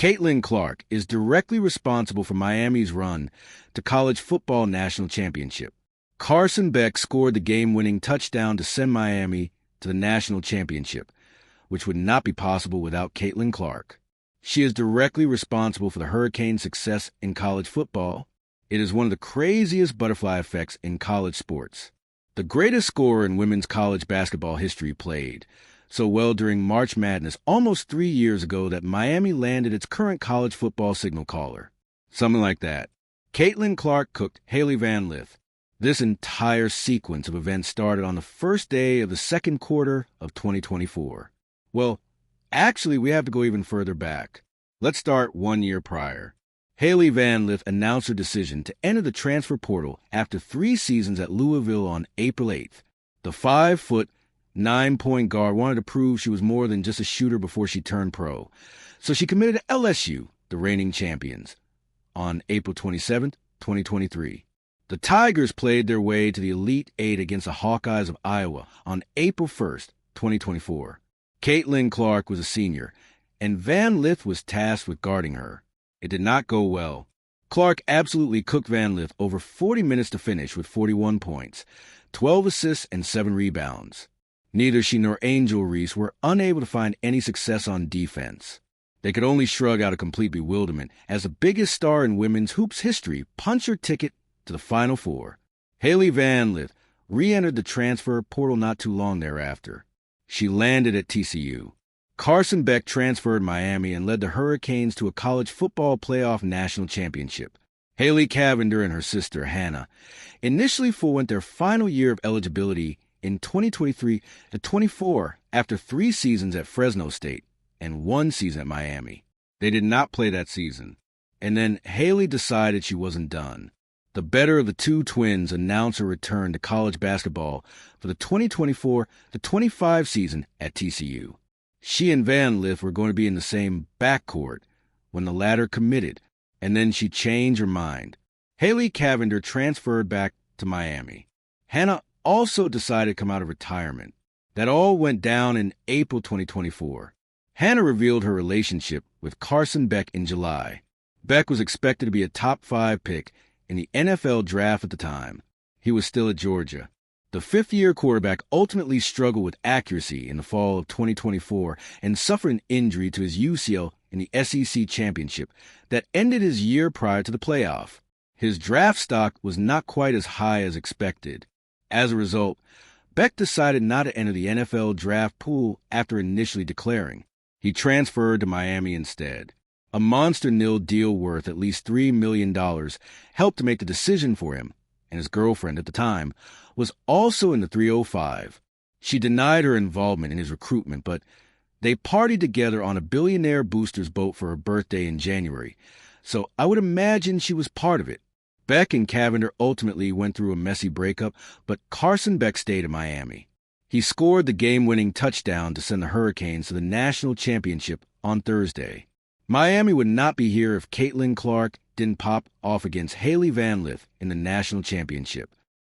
Caitlin Clark is directly responsible for Miami's run to college football national championship. Carson Beck scored the game-winning touchdown to send Miami to the national championship, which would not be possible without Caitlin Clark. She is directly responsible for the Hurricanes' success in college football. It is one of the craziest butterfly effects in college sports. The greatest scorer in women's college basketball history played so well during March Madness almost 3 years ago that Miami landed its current college football signal caller. Something like that. Caitlin Clark cooked Hailey Van Lith. This entire sequence of events started on the first day of the second quarter of 2024. Well, actually, we have to go even further back. Let's start 1 year prior. Hailey Van Lith announced her decision to enter the transfer portal after 3 seasons at Louisville on April 8th. The 5-foot, 9-point guard wanted to prove she was more than just a shooter before she turned pro. So she committed to LSU, the reigning champions, on April 27th, 2023. The Tigers played their way to the Elite Eight against the Hawkeyes of Iowa on April 1st, 2024. Caitlin Clark was a senior, and Van Lith was tasked with guarding her. It did not go well. Clark absolutely cooked Van Lith over 40 minutes to finish with 41 points, 12 assists, and 7 rebounds. Neither she nor Angel Reese were unable to find any success on defense. They could only shrug out a complete bewilderment as the biggest star in women's hoops history punched her ticket to the Final Four. Hailey Van Lith re-entered the transfer portal not too long thereafter. She landed at TCU. Carson Beck transferred Miami and led the Hurricanes to a college football playoff national championship. Haley Cavender and her sister, Hannah, initially forewent their final year of eligibility in 2023-24 after 3 seasons at Fresno State and 1 season at Miami. They did not play that season. And then Haley decided she wasn't done. The better of the two twins announced her return to college basketball for the 2024-25 season at TCU. She and Van Lith were going to be in the same backcourt when the latter committed, and then she changed her mind. Haley Cavender transferred back to Miami. Hannah also decided to come out of retirement. That all went down in April 2024. Hannah revealed her relationship with Carson Beck in July. Beck was expected to be a top 5 pick in the NFL draft at the time. He was still at Georgia. The 5th-year quarterback ultimately struggled with accuracy in the fall of 2024 and suffered an injury to his UCL in the SEC championship that ended his year prior to the playoff. His draft stock was not quite as high as expected. As a result, Beck decided not to enter the NFL draft pool after initially declaring. He transferred to Miami instead. A monster-nil deal worth at least $3 million helped to make the decision for him, and his girlfriend at the time was also in the 305. She denied her involvement in his recruitment, but they partied together on a billionaire booster's boat for her birthday in January, so I would imagine she was part of it. Beck and Cavender ultimately went through a messy breakup, but Carson Beck stayed in Miami. He scored the game-winning touchdown to send the Hurricanes to the national championship on Thursday. Miami would not be here if Caitlin Clark didn't pop off against Hailey Van Lith in the national championship.